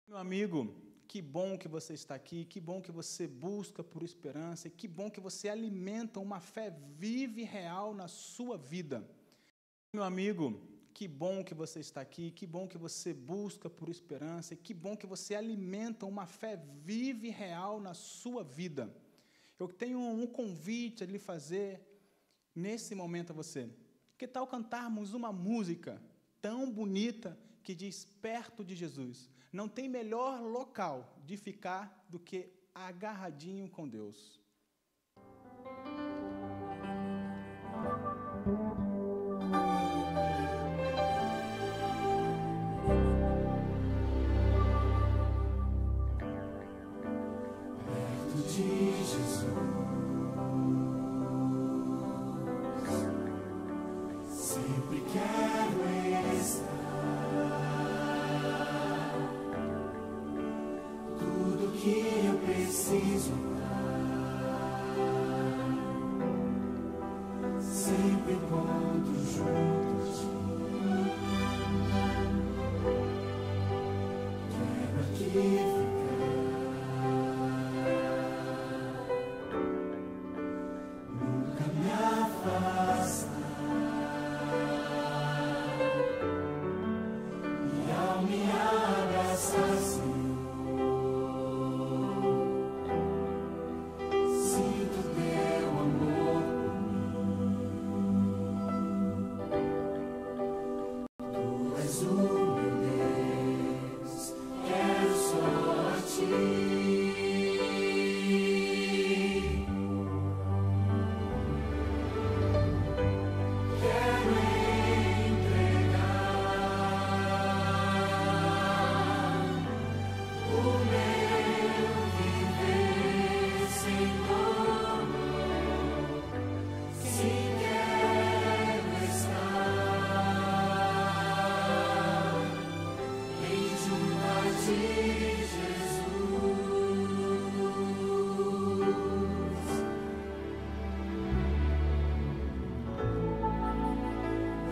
Meu amigo, que bom que você está aqui, que bom que você busca por esperança, e que bom que você alimenta uma fé viva e real na sua vida. Meu amigo, que bom que você está aqui, que bom que você busca por esperança, e que bom que você alimenta uma fé viva e real na sua vida. Eu tenho um convite a lhe fazer nesse momento a você. Que tal cantarmos uma música tão bonita que diz perto de Jesus? Não tem melhor local de ficar do que agarradinho com Deus. Perto de Jesus, sempre quero estar. Tudo que eu preciso, sempre encontro junto a ti. Quero aqui ficar, nunca me afastar. E ao me abraçar, sinto teu amor por mim. Tu és o meu Deus, quero só a ti. Quero entregar o meu viver, Senhor. Sim, quero estar bem junto a ti, Jesus.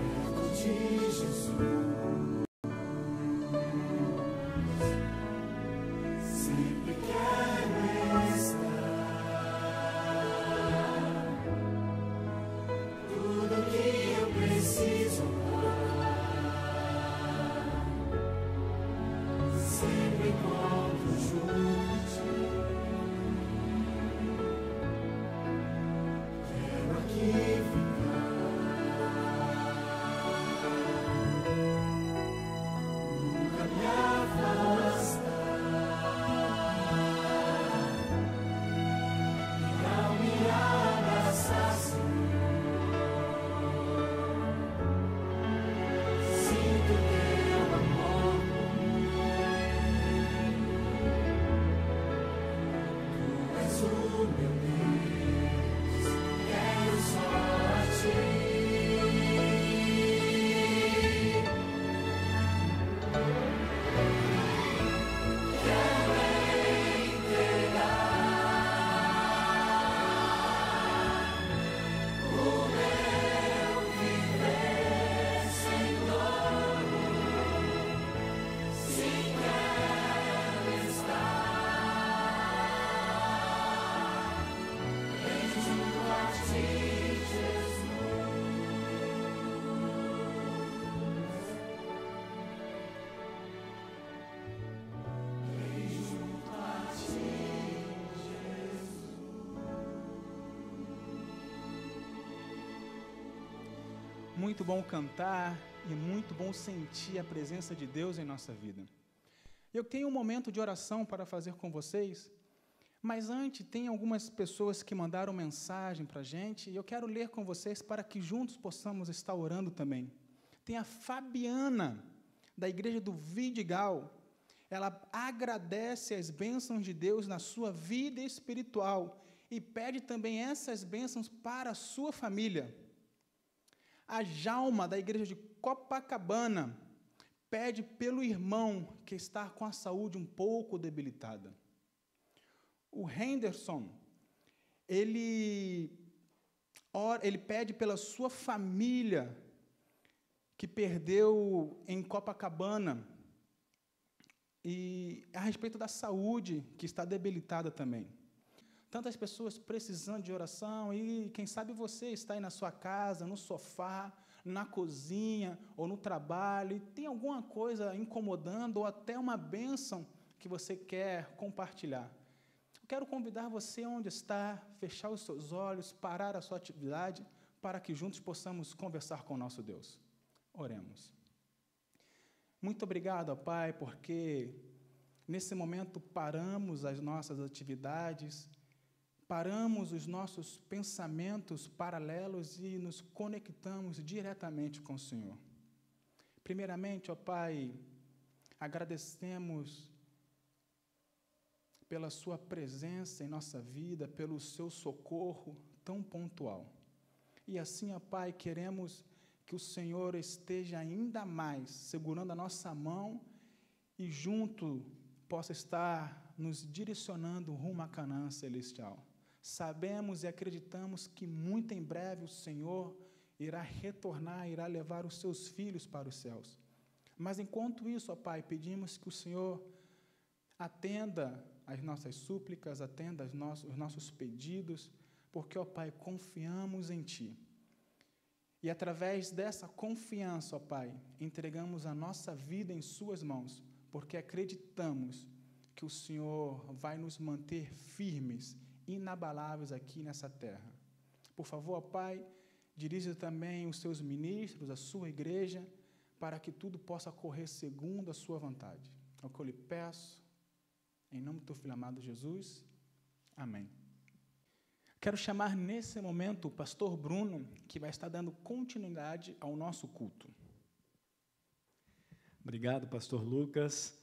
Perto de Jesus, sempre quero estar. Tudo que eu preciso, sempre encontro junto a ti. Quero aqui ficar, nunca me afastar. E ao me abraçar, sinto teu amor por mim. Tu és o meu Deus, quero só a ti. Quero entregar o meu viver, Senhor. Sim, quero estar bem junto a ti, Jesus. Bem junto a ti, Jesus. Muito bom cantar e muito bom sentir a presença de Deus em nossa vida. Eu tenho um momento de oração para fazer com vocês, mas antes tem algumas pessoas que mandaram mensagem para a gente e eu quero ler com vocês para que juntos possamos estar orando também. Tem a Fabiana, da igreja do Vidigal. Ela agradece as bênçãos de Deus na sua vida espiritual e pede também essas bênçãos para a sua família. A Jalma, da igreja de Copacabana, pede pelo irmão que está com a saúde um pouco debilitada. O Henderson, ele pede pela sua família que perdeu em Copacabana e a respeito da saúde que está debilitada também. Tantas pessoas precisando de oração e, quem sabe, você está aí na sua casa, no sofá, na cozinha ou no trabalho e tem alguma coisa incomodando ou até uma bênção que você quer compartilhar. Eu quero convidar você onde está, fechar os seus olhos, parar a sua atividade, para que juntos possamos conversar com o nosso Deus. Oremos. Muito obrigado, ó Pai, porque nesse momento paramos as nossas atividades, paramos os nossos pensamentos paralelos e nos conectamos diretamente com o Senhor. Primeiramente, ó Pai, agradecemos pela sua presença em nossa vida, pelo seu socorro tão pontual. E assim, ó Pai, queremos que o Senhor esteja ainda mais segurando a nossa mão e junto possa estar nos direcionando rumo à Canaã celestial. Sabemos e acreditamos que muito em breve o Senhor irá retornar, irá levar os seus filhos para os céus. Mas enquanto isso, ó Pai, pedimos que o Senhor atenda as nossas súplicas, atenda os nossos pedidos, porque, ó Pai, confiamos em Ti. E através dessa confiança, ó Pai, entregamos a nossa vida em Suas mãos, porque acreditamos que o Senhor vai nos manter firmes, inabaláveis aqui nessa terra. Por favor, ó Pai, dirija também os Seus ministros, a Sua igreja, para que tudo possa correr segundo a Sua vontade. É o que eu lhe peço, em nome do Teu Filho amado Jesus. Amém. Quero chamar nesse momento o pastor Bruno, que vai estar dando continuidade ao nosso culto. Obrigado, pastor Lucas.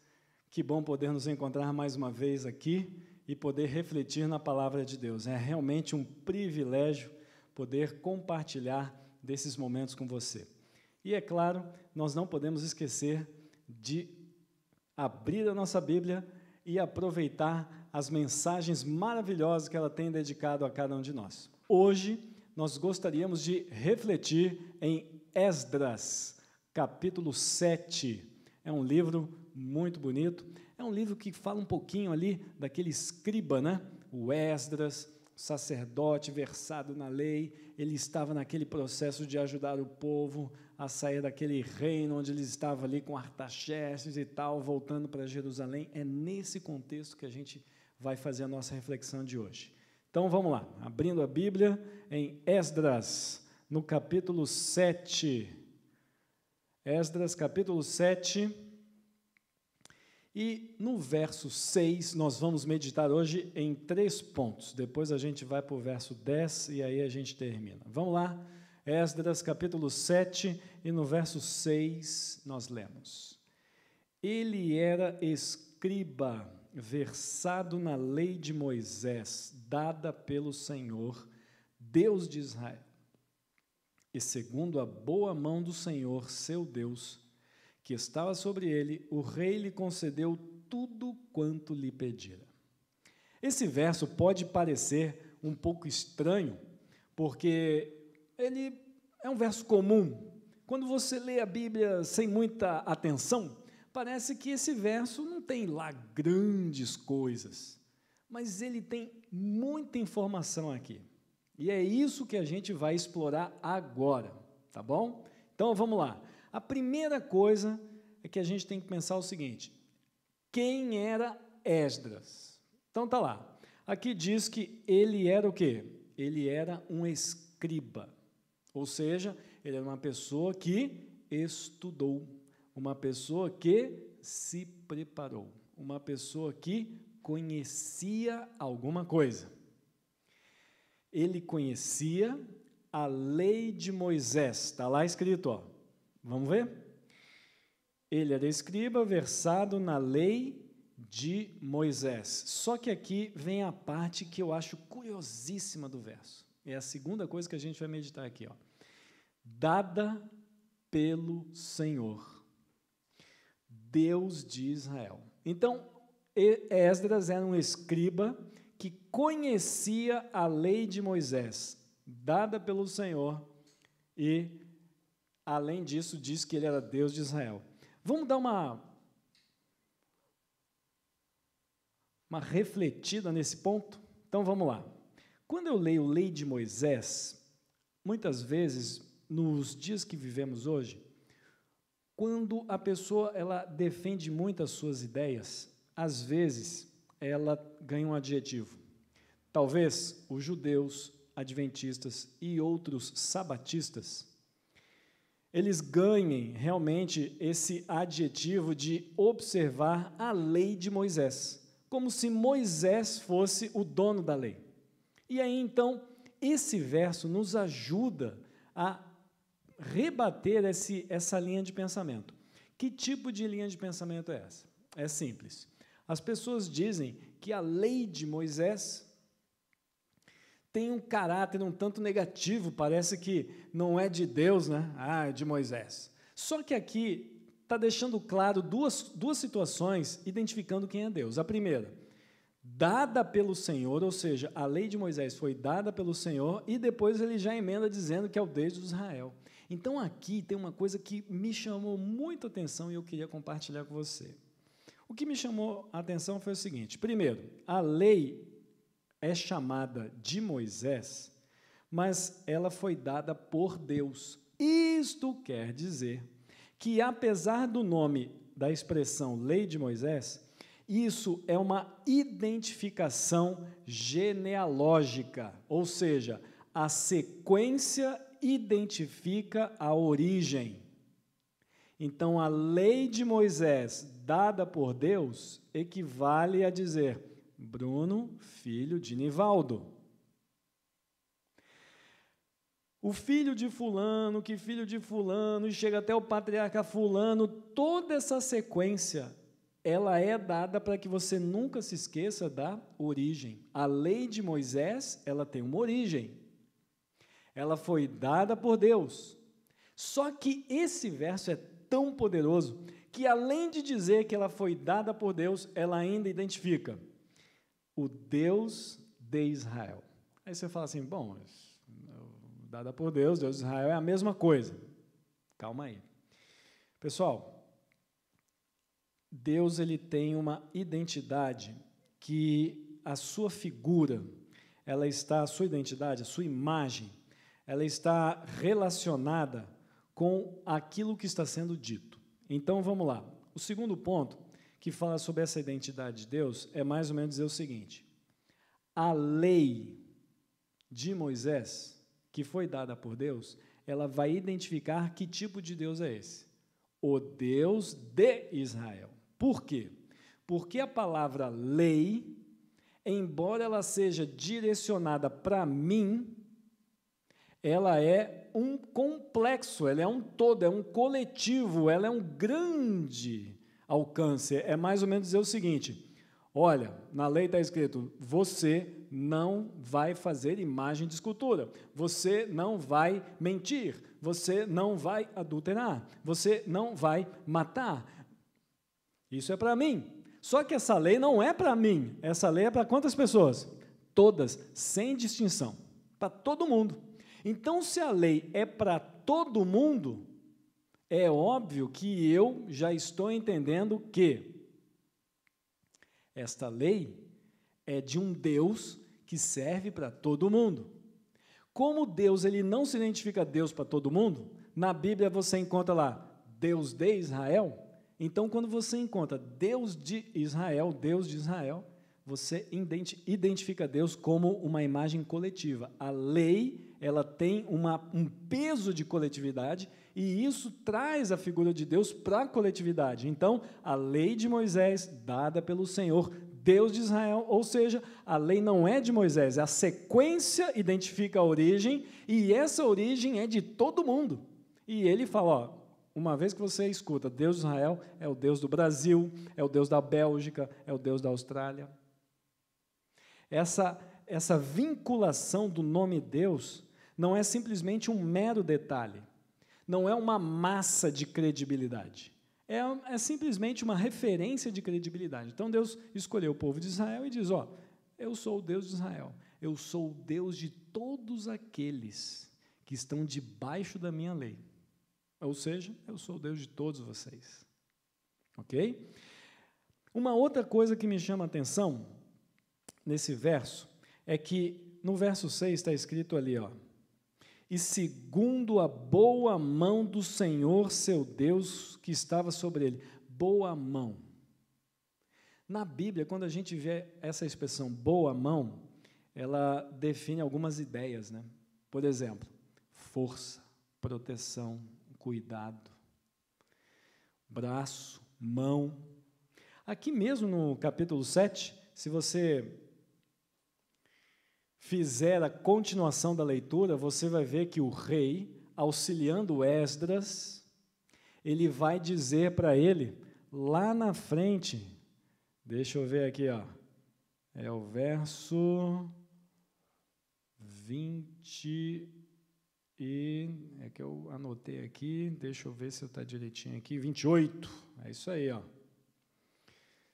Que bom poder nos encontrar mais uma vez aqui e poder refletir na palavra de Deus. É realmente um privilégio poder compartilhar desses momentos com você. E, é claro, nós não podemos esquecer de abrir a nossa Bíblia e aproveitar as mensagens maravilhosas que ela tem dedicado a cada um de nós. Hoje, nós gostaríamos de refletir em Esdras, capítulo 7. É um livro muito bonito. É um livro que fala um pouquinho ali daquele escriba, né? O Esdras, sacerdote versado na lei. Ele estava naquele processo de ajudar o povo a sair daquele reino onde ele estava ali com Artaxerxes e tal, voltando para Jerusalém. É nesse contexto que a gente vai fazer a nossa reflexão de hoje. Então, vamos lá. Abrindo a Bíblia em Esdras, no capítulo 7. Esdras, capítulo 7. E no verso 6, nós vamos meditar hoje em 3 pontos. Depois a gente vai para o verso 10 e aí a gente termina. Vamos lá. Esdras, capítulo 7, e no verso 6 nós lemos: Ele era escriba, versado na lei de Moisés, dada pelo Senhor, Deus de Israel. E segundo a boa mão do Senhor, seu Deus, que estava sobre ele, o rei lhe concedeu tudo quanto lhe pedira. Esse verso pode parecer um pouco estranho, porque ele é um verso comum. Quando você lê a Bíblia sem muita atenção, parece que esse verso não tem lá grandes coisas, mas ele tem muita informação aqui. E é isso que a gente vai explorar agora, tá bom? Então, vamos lá. A primeira coisa é que a gente tem que pensar o seguinte: quem era Esdras? Então, tá lá. Aqui diz que ele era o quê? Ele era um escriba, ou seja, ele era uma pessoa que estudou, uma pessoa que se preparou, uma pessoa que conhecia alguma coisa. Ele conhecia a lei de Moisés, está lá escrito, ó. Vamos ver? Ele era escriba, versado na lei de Moisés. Só que aqui vem a parte que eu acho curiosíssima do verso. É a segunda coisa que a gente vai meditar aqui, ó. Dada pelo Senhor, Deus de Israel. Então, Esdras era um escriba que conhecia a lei de Moisés, dada pelo Senhor, e, além disso, diz que ele era Deus de Israel. Vamos dar uma refletida nesse ponto? Então vamos lá. Quando eu leio Lei de Moisés, muitas vezes, nos dias que vivemos hoje, quando a pessoa ela defende muito as suas ideias, às vezes ela ganha um adjetivo. Talvez os judeus, adventistas e outros sabatistas, eles ganhem realmente esse adjetivo de observar a lei de Moisés, como se Moisés fosse o dono da lei. E aí, então, esse verso nos ajuda a rebater essa linha de pensamento. Que tipo de linha de pensamento é essa? É simples. As pessoas dizem que a lei de Moisés tem um caráter um tanto negativo, parece que não é de Deus, né? É de Moisés. Só que aqui está deixando claro duas situações identificando quem é Deus. A primeira, dada pelo Senhor, ou seja, a lei de Moisés foi dada pelo Senhor, e depois ele já emenda dizendo que é o Deus de Israel. Então, aqui tem uma coisa que me chamou muito a atenção e eu queria compartilhar com você. O que me chamou a atenção foi o seguinte: primeiro, a lei é chamada de Moisés, mas ela foi dada por Deus. Isto quer dizer que, apesar do nome da expressão lei de Moisés, isso é uma identificação genealógica, ou seja, a sequência identifica a origem. Então, a lei de Moisés, dada por Deus, equivale a dizer Bruno, filho de Nivaldo. O filho de fulano, que filho de fulano, e chega até o patriarca fulano, toda essa sequência, ela é dada para que você nunca se esqueça da origem. A lei de Moisés, ela tem uma origem. Ela foi dada por Deus. Só que esse verso é tão poderoso que, além de dizer que ela foi dada por Deus, ela ainda identifica o Deus de Israel. Aí você fala assim, bom, dada por Deus, Deus de Israel é a mesma coisa. Calma aí. Pessoal, Deus ele tem uma identidade que a sua figura, a sua identidade, a sua imagem, ela está relacionada com aquilo que está sendo dito. Então, vamos lá. O segundo ponto que fala sobre essa identidade de Deus é mais ou menos dizer o seguinte: a lei de Moisés, que foi dada por Deus, ela vai identificar que tipo de Deus é esse. O Deus de Israel. Por quê? Porque a palavra lei, embora ela seja direcionada para mim, ela é um complexo, ela é um todo, é um coletivo, ela é um grande alcance. É mais ou menos dizer o seguinte: olha, na lei está escrito, você não vai fazer imagem de escultura, você não vai mentir, você não vai adulterar, você não vai matar. Isso é para mim. Só que essa lei não é para mim, essa lei é para quantas pessoas? Todas, sem distinção, para todo mundo. Então, se a lei é para todo mundo, é óbvio que eu já estou entendendo que esta lei é de um Deus que serve para todo mundo. Como Deus ele não se identifica Deus para todo mundo, na Bíblia você encontra lá Deus de Israel. Então, quando você encontra Deus de Israel, você identifica Deus como uma imagem coletiva. A lei, ela tem um peso de coletividade e isso traz a figura de Deus para a coletividade. Então, a lei de Moisés, dada pelo Senhor, Deus de Israel, ou seja, a lei não é de Moisés, a sequência identifica a origem e essa origem é de todo mundo. E ele fala, ó, uma vez que você escuta Deus de Israel, é o Deus do Brasil, é o Deus da Bélgica, é o Deus da Austrália. Essa vinculação do nome Deus não é simplesmente um mero detalhe, não é uma massa de credibilidade, é simplesmente uma referência de credibilidade. Então, Deus escolheu o povo de Israel e diz, ó, eu sou o Deus de Israel, eu sou o Deus de todos aqueles que estão debaixo da minha lei. Ou seja, eu sou o Deus de todos vocês. Ok? Uma outra coisa que me chama a atenção nesse verso é que no verso 6 está escrito ali, ó, e segundo a boa mão do Senhor, seu Deus, que estava sobre ele. Boa mão. Na Bíblia, quando a gente vê essa expressão boa mão, ela define algumas ideias, né? Por exemplo, força, proteção, cuidado, braço, mão. Aqui mesmo no capítulo 7, se você fizer a continuação da leitura, você vai ver que o rei, auxiliando Esdras, ele vai dizer para ele, lá na frente, deixa eu ver aqui, ó, é o verso 20 é que eu anotei aqui, deixa eu ver se está direitinho aqui, 28, é isso aí, ó.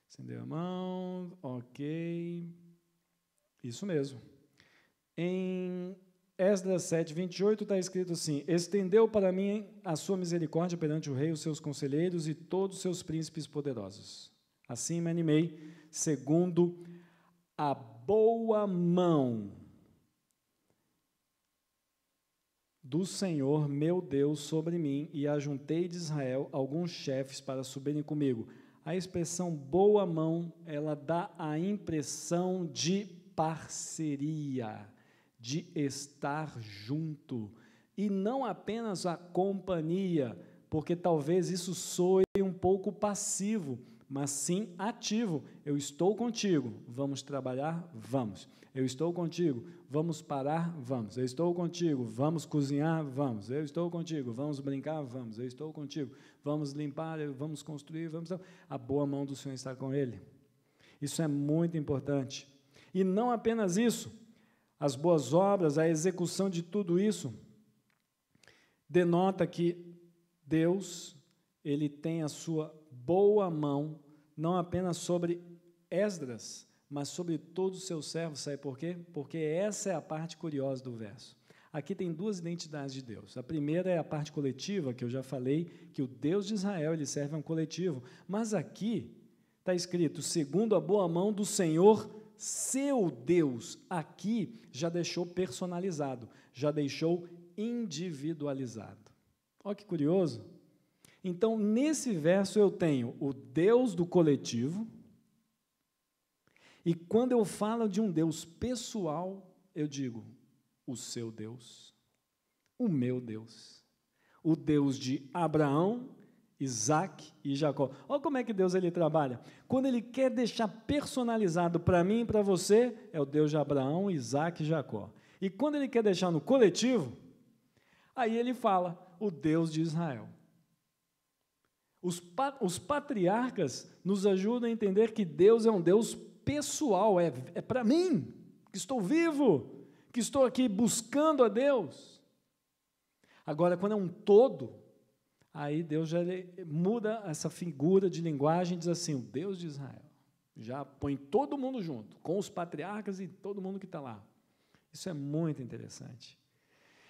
Acendeu a mão, ok, isso mesmo. Em Esdras 7, 28, está escrito assim, estendeu para mim a sua misericórdia perante o rei, os seus conselheiros e todos os seus príncipes poderosos. Assim me animei, segundo a boa mão do Senhor, meu Deus, sobre mim, e ajuntei de Israel alguns chefes para subirem comigo. A expressão boa mão, ela dá a impressão de parceria, de estar junto, e não apenas a companhia, porque talvez isso soe um pouco passivo, mas sim ativo. Eu estou contigo, vamos trabalhar? Vamos. Eu estou contigo, vamos parar? Vamos. Eu estou contigo, vamos cozinhar? Vamos. Eu estou contigo, vamos brincar? Vamos. Eu estou contigo, vamos limpar, vamos construir? Vamos. A boa mão do Senhor está com ele. Isso é muito importante. E não apenas isso, as boas obras, a execução de tudo isso, denota que Deus, ele tem a sua boa mão, não apenas sobre Esdras, mas sobre todos os seus servos. Sabe por quê? Porque essa é a parte curiosa do verso. Aqui tem duas identidades de Deus. A primeira é a parte coletiva, que eu já falei, que o Deus de Israel, ele serve a um coletivo. Mas aqui está escrito, segundo a boa mão do Senhor, seu Deus. Aqui já deixou personalizado, já deixou individualizado. Olha que curioso. Então, nesse verso eu tenho o Deus do coletivo, e quando eu falo de um Deus pessoal, eu digo, o seu Deus, o meu Deus, o Deus de Abraão, Isaac e Jacó. Olha como é que Deus ele trabalha. Quando ele quer deixar personalizado para mim e para você, é o Deus de Abraão, Isaac e Jacó. E quando ele quer deixar no coletivo, aí ele fala, o Deus de Israel. Os patriarcas nos ajudam a entender que Deus é um Deus pessoal, é para mim, que estou vivo, que estou aqui buscando a Deus. Agora, quando é um todo, aí Deus já muda essa figura de linguagem e diz assim, o Deus de Israel. Já põe todo mundo junto, com os patriarcas e todo mundo que está lá. Isso é muito interessante.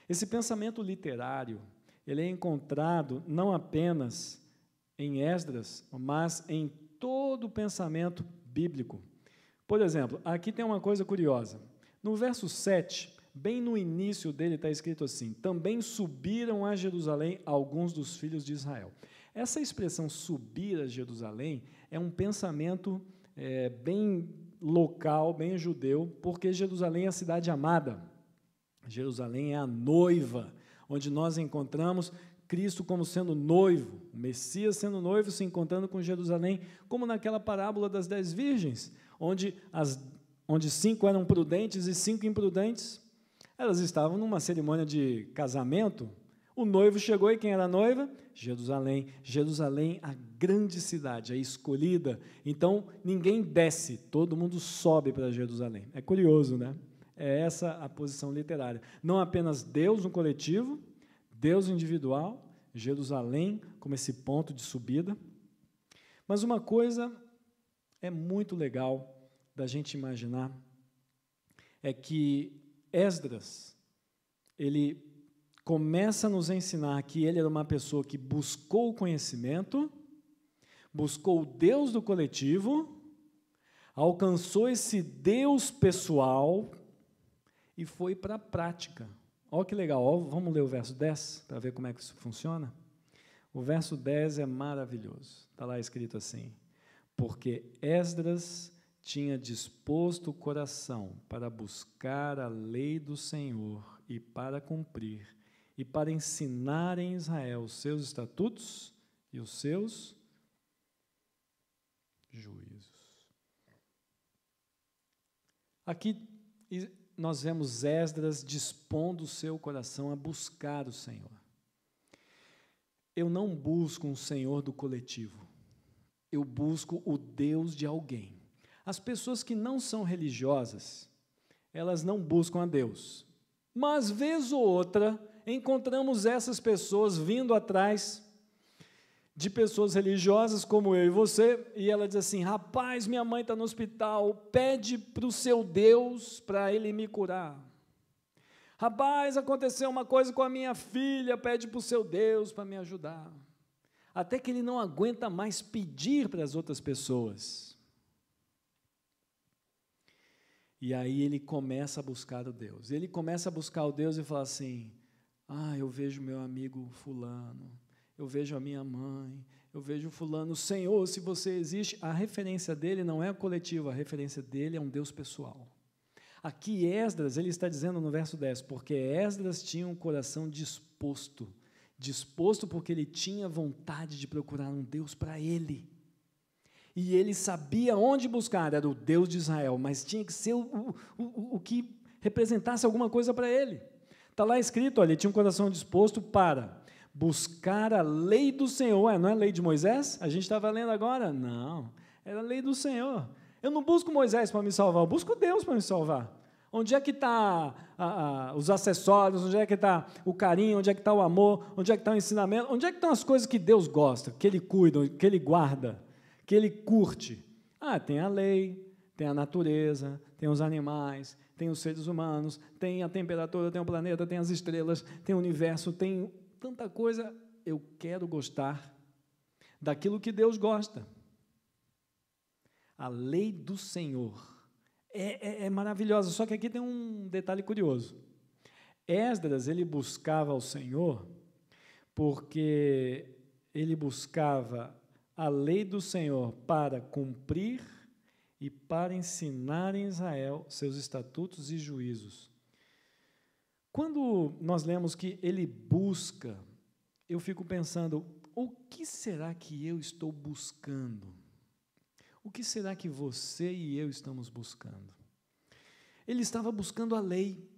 Esse pensamento literário, ele é encontrado não apenas em Esdras, mas em todo o pensamento bíblico. Por exemplo, aqui tem uma coisa curiosa. No verso 7, bem no início dele está escrito assim, também subiram a Jerusalém alguns dos filhos de Israel. Essa expressão subir a Jerusalém é um pensamento bem local, bem judeu, porque Jerusalém é a cidade amada. Jerusalém é a noiva, onde nós encontramos Cristo como sendo noivo, o Messias sendo noivo, se encontrando com Jerusalém, como naquela parábola das 10 virgens, onde 5 eram prudentes e 5 imprudentes. Elas estavam numa cerimônia de casamento, o noivo chegou e quem era a noiva? Jerusalém. Jerusalém, a grande cidade, a escolhida. Então, ninguém desce, todo mundo sobe para Jerusalém. É curioso, né? É essa a posição literária. Não apenas Deus no coletivo, Deus individual, Jerusalém como esse ponto de subida. Mas uma coisa é muito legal da gente imaginar, é que Esdras, ele começa a nos ensinar que ele era uma pessoa que buscou o conhecimento, buscou o Deus do coletivo, alcançou esse Deus pessoal e foi para a prática. Olha que legal, vamos ler o verso 10 para ver como é que isso funciona? O verso 10 é maravilhoso, está lá escrito assim: porque Esdras tinha disposto o coração para buscar a lei do Senhor e para cumprir, e para ensinar em Israel os seus estatutos e os seus juízos. Aqui nós vemos Esdras dispondo o seu coração a buscar o Senhor. Eu não busco um Senhor do coletivo, eu busco o Deus de alguém. As pessoas que não são religiosas, elas não buscam a Deus, mas vez ou outra encontramos essas pessoas vindo atrás de pessoas religiosas como eu e você, e ela diz assim: rapaz, minha mãe está no hospital, pede para o seu Deus para ele me curar. Rapaz, aconteceu uma coisa com a minha filha, pede para o seu Deus para me ajudar. Até que ele não aguenta mais pedir para as outras pessoas. E aí ele começa a buscar o Deus. Ele começa a buscar o Deus e fala assim: eu vejo meu amigo fulano, eu vejo a minha mãe, eu vejo fulano. Senhor, se você existe, a referência dele não é coletiva, a referência dele é um Deus pessoal. Aqui Esdras, ele está dizendo no verso 10, porque Esdras tinha um coração disposto porque ele tinha vontade de procurar um Deus para ele. E ele sabia onde buscar, era o Deus de Israel, mas tinha que ser o que representasse alguma coisa para ele. Está lá escrito, olha, ele tinha um coração disposto para buscar a lei do Senhor. Não é a lei de Moisés? A gente estava lendo agora? Não, era a lei do Senhor. Eu não busco Moisés para me salvar, eu busco Deus para me salvar. Onde é que está os acessórios, onde é que está o carinho, onde é que está o amor, onde é que está o ensinamento, onde é que estão as coisas que Deus gosta, que Ele cuida, que Ele guarda, que Ele curte? Tem a lei, tem a natureza, tem os animais, tem os seres humanos, tem a temperatura, tem o planeta, tem as estrelas, tem o universo, tem tanta coisa. Eu quero gostar daquilo que Deus gosta. A lei do Senhor é maravilhosa, só que aqui tem um detalhe curioso. Esdras, ele buscava o Senhor porque ele buscava a lei do Senhor para cumprir e para ensinar em Israel seus estatutos e juízos. Quando nós lemos que ele busca, eu fico pensando, o que será que eu estou buscando? O que será que você e eu estamos buscando? Ele estava buscando a lei,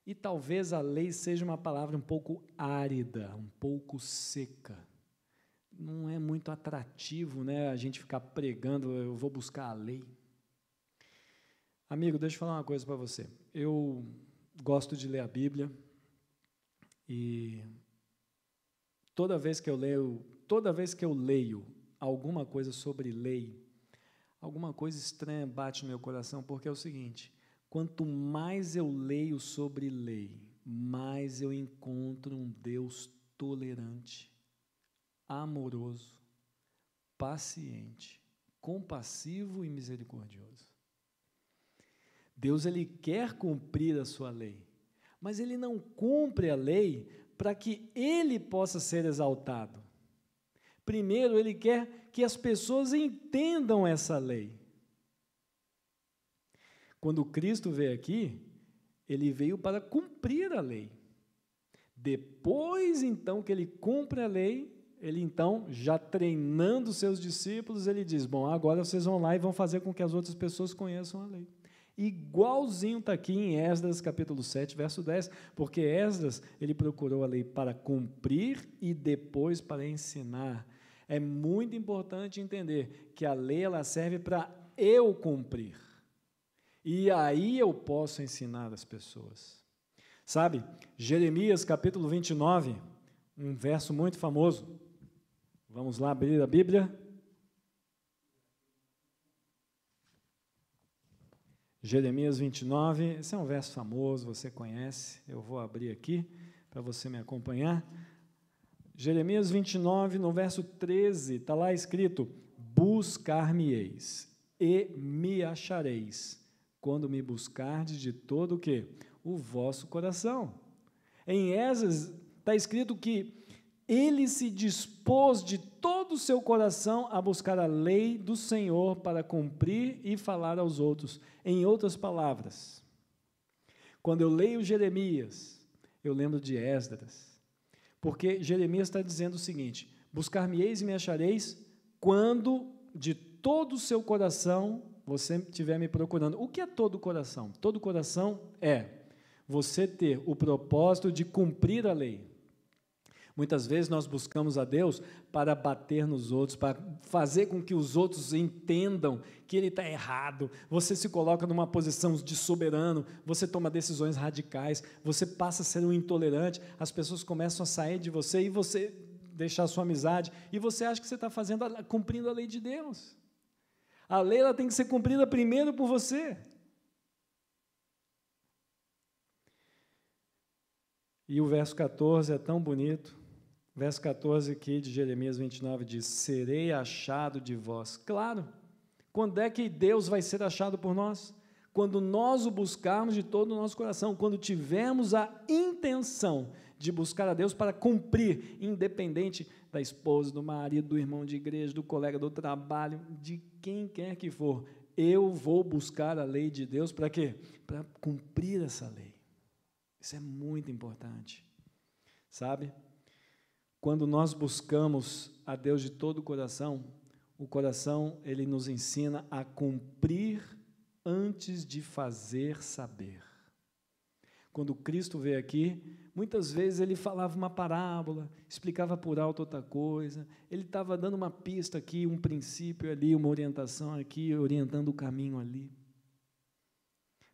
e talvez a lei seja uma palavra um pouco árida, um pouco seca. Não é muito atrativo, né, a gente ficar pregando, eu vou buscar a lei. Amigo, deixa eu falar uma coisa para você. Eu gosto de ler a Bíblia, e toda vez que eu leio alguma coisa sobre lei, alguma coisa estranha bate no meu coração, porque é o seguinte: quanto mais eu leio sobre lei, mais eu encontro um Deus tolerante, amoroso, paciente, compassivo e misericordioso. Deus, ele quer cumprir a sua lei, mas ele não cumpre a lei para que ele possa ser exaltado. Primeiro, ele quer que as pessoas entendam essa lei. Quando Cristo veio aqui, ele veio para cumprir a lei. Depois, então, que ele cumpre a lei, ele, então, já treinando os seus discípulos, ele diz: bom, agora vocês vão lá e vão fazer com que as outras pessoas conheçam a lei. Igualzinho está aqui em Esdras, capítulo 7, verso 10, porque Esdras, ele procurou a lei para cumprir e depois para ensinar. É muito importante entender que a lei, ela serve para eu cumprir. E aí eu posso ensinar as pessoas. Sabe, Jeremias, capítulo 29, um verso muito famoso. Vamos lá abrir a Bíblia. Jeremias 29, esse é um verso famoso, você conhece. Eu vou abrir aqui para você me acompanhar. Jeremias 29, no verso 13, está lá escrito: buscar-me-eis, e me achareis, quando me buscardes de todo o quê? O vosso coração. Em Esdras está escrito que ele se dispôs de todo o seu coração a buscar a lei do Senhor para cumprir e falar aos outros. Em outras palavras, quando eu leio Jeremias, eu lembro de Esdras, porque Jeremias está dizendo o seguinte: buscar-me-eis e me achareis quando de todo o seu coração você estiver me procurando. O que é todo o coração? Todo o coração é você ter o propósito de cumprir a lei. Muitas vezes nós buscamos a Deus para bater nos outros, para fazer com que os outros entendam que ele está errado. Você se coloca numa posição de soberano, você toma decisões radicais, você passa a ser um intolerante, as pessoas começam a sair de você e você deixar a sua amizade, e você acha que você está cumprindo a lei de Deus. A lei ela tem que ser cumprida primeiro por você. E o verso 14 é tão bonito. Verso 14 aqui de Jeremias 29 diz: serei achado de vós. Claro, quando é que Deus vai ser achado por nós? Quando nós o buscarmos de todo o nosso coração, quando tivermos a intenção de buscar a Deus para cumprir, independente da esposa, do marido, do irmão de igreja, do colega do trabalho, de quem quer que for, eu vou buscar a lei de Deus para quê? Para cumprir essa lei. Isso é muito importante, sabe? Quando nós buscamos a Deus de todo o coração, ele nos ensina a cumprir antes de fazer saber. Quando Cristo veio aqui, muitas vezes ele falava uma parábola, explicava por alto outra coisa, ele estava dando uma pista aqui, um princípio ali, uma orientação aqui, orientando o caminho ali.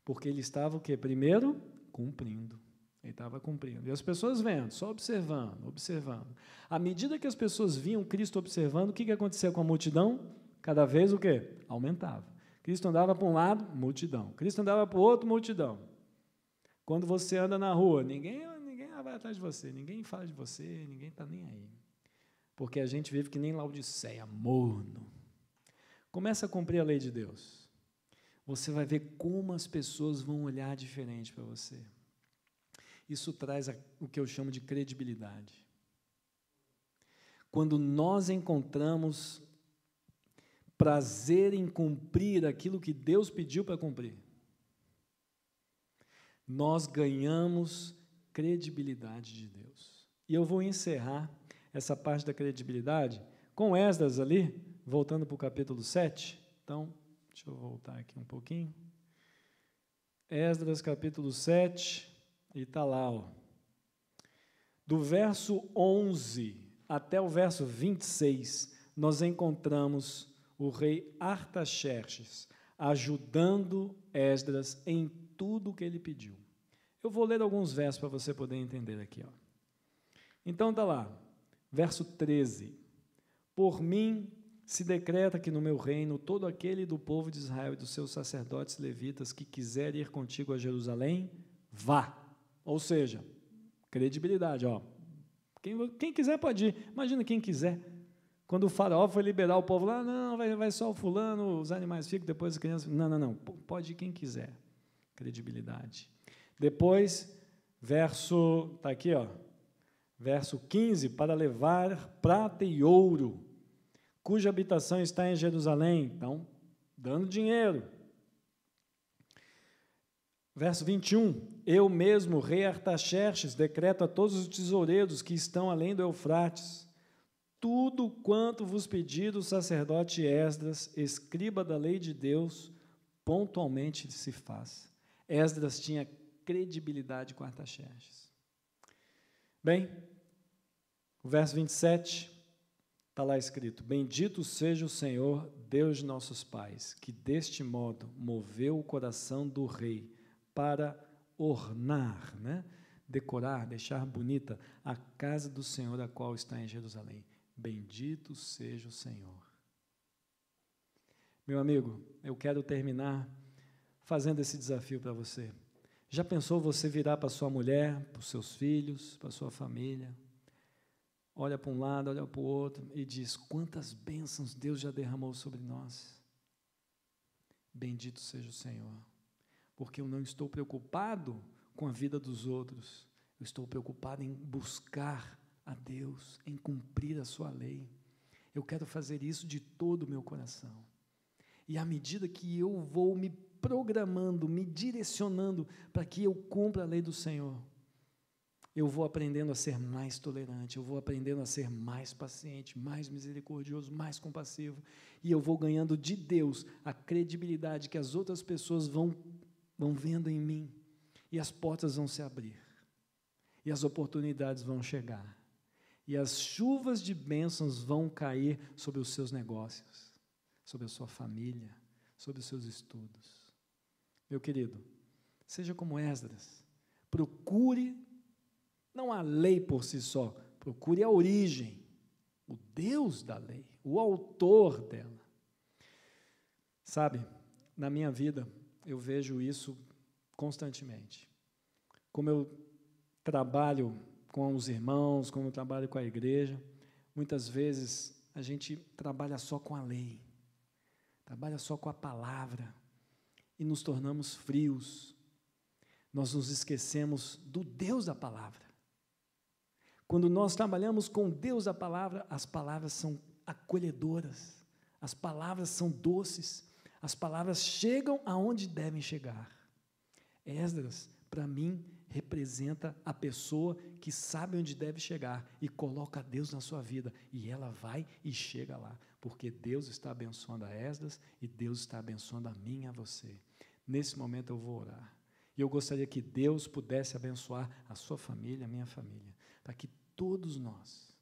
Porque ele estava o quê? Primeiro, cumprindo. Ele estava cumprindo. E as pessoas vendo, só observando, observando. À medida que as pessoas viam Cristo observando, o que acontecia com a multidão? Cada vez o quê? Aumentava. Cristo andava para um lado, multidão. Cristo andava para o outro, multidão. Quando você anda na rua, ninguém vai atrás de você, ninguém fala de você, ninguém está nem aí. Porque a gente vive que nem Laodiceia, morno. Começa a cumprir a lei de Deus. Você vai ver como as pessoas vão olhar diferente para você. Isso traz o que eu chamo de credibilidade. Quando nós encontramos prazer em cumprir aquilo que Deus pediu para cumprir, nós ganhamos credibilidade de Deus. E eu vou encerrar essa parte da credibilidade com Esdras ali, voltando para o capítulo 7. Então, deixa eu voltar aqui um pouquinho. Esdras, capítulo 7. E está lá, ó. Do verso 11 até o verso 26, nós encontramos o rei Artaxerxes ajudando Esdras em tudo o que ele pediu. Eu vou ler alguns versos para você poder entender aqui, ó. Então está lá, verso 13. Por mim se decreta que no meu reino todo aquele do povo de Israel e dos seus sacerdotes levitas que quiser ir contigo a Jerusalém, vá. Ou seja, credibilidade, ó. Quem quiser pode ir. Imagina quem quiser. Quando o faraó foi liberar o povo lá, não, vai só o fulano, os animais ficam, depois as crianças. Não. Pode ir quem quiser. Credibilidade. Depois, está aqui, ó. Verso 15, para levar prata e ouro, cuja habitação está em Jerusalém. Então, dando dinheiro. Verso 21, eu mesmo, rei Artaxerxes, decreto a todos os tesoureiros que estão além do Eufrates, tudo quanto vos pedir o sacerdote Esdras, escriba da lei de Deus, pontualmente se faz. Esdras tinha credibilidade com Artaxerxes. Bem, o verso 27, está lá escrito, bendito seja o Senhor, Deus de nossos pais, que deste modo moveu o coração do rei, para ornar, decorar, deixar bonita a casa do Senhor, a qual está em Jerusalém. Bendito seja o Senhor. Meu amigo, eu quero terminar fazendo esse desafio para você. Já pensou você virar para sua mulher, para os seus filhos, para a sua família, olha para um lado, olha para o outro e diz, quantas bênçãos Deus já derramou sobre nós. Bendito seja o Senhor, porque eu não estou preocupado com a vida dos outros, eu estou preocupado em buscar a Deus, em cumprir a sua lei. Eu quero fazer isso de todo o meu coração. E à medida que eu vou me programando, me direcionando para que eu cumpra a lei do Senhor, eu vou aprendendo a ser mais tolerante, eu vou aprendendo a ser mais paciente, mais misericordioso, mais compassivo, e eu vou ganhando de Deus a credibilidade que as outras pessoas vão vendo em mim, e as portas vão se abrir, e as oportunidades vão chegar, e as chuvas de bênçãos vão cair sobre os seus negócios, sobre a sua família, sobre os seus estudos. Meu querido, seja como Esdras, procure não a lei por si só, procure a origem, o Deus da lei, o autor dela. Sabe, na minha vida, eu vejo isso constantemente. Como eu trabalho com os irmãos, como eu trabalho com a igreja, muitas vezes a gente trabalha só com a lei, trabalha só com a palavra, e nos tornamos frios. Nós nos esquecemos do Deus da palavra. Quando nós trabalhamos com Deus da palavra, as palavras são acolhedoras, as palavras são doces, as palavras chegam aonde devem chegar. Esdras, para mim, representa a pessoa que sabe onde deve chegar e coloca Deus na sua vida, e ela vai e chega lá, porque Deus está abençoando a Esdras e Deus está abençoando a mim e a você. Nesse momento eu vou orar, e eu gostaria que Deus pudesse abençoar a sua família, a minha família, para que todos nós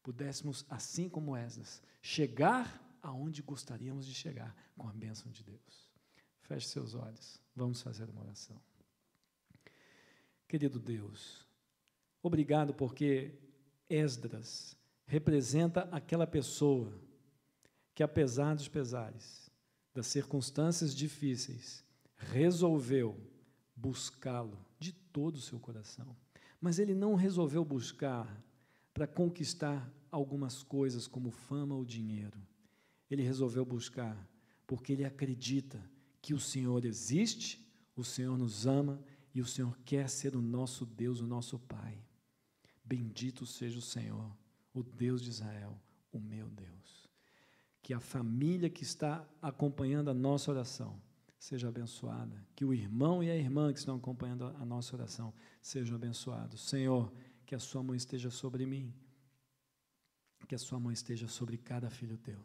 pudéssemos, assim como Esdras, chegar aonde gostaríamos de chegar com a bênção de Deus. Feche seus olhos, vamos fazer uma oração. Querido Deus, obrigado porque Esdras representa aquela pessoa que, apesar dos pesares, das circunstâncias difíceis, resolveu buscá-lo de todo o seu coração. Mas ele não resolveu buscar para conquistar algumas coisas como fama ou dinheiro. Ele resolveu buscar porque ele acredita que o Senhor existe, o Senhor nos ama e o Senhor quer ser o nosso Deus, o nosso Pai. Bendito seja o Senhor, o Deus de Israel, o meu Deus. Que a família que está acompanhando a nossa oração seja abençoada, que o irmão e a irmã que estão acompanhando a nossa oração sejam abençoados. Senhor, que a sua mão esteja sobre mim, que a sua mão esteja sobre cada filho teu,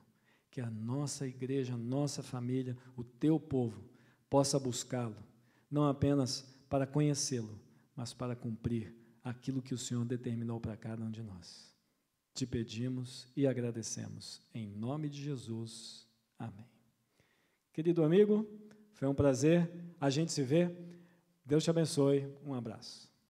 que a nossa igreja, a nossa família, o teu povo, possa buscá-lo, não apenas para conhecê-lo, mas para cumprir aquilo que o Senhor determinou para cada um de nós. Te pedimos e agradecemos, em nome de Jesus. Amém. Querido amigo, foi um prazer, a gente se vê, Deus te abençoe, um abraço.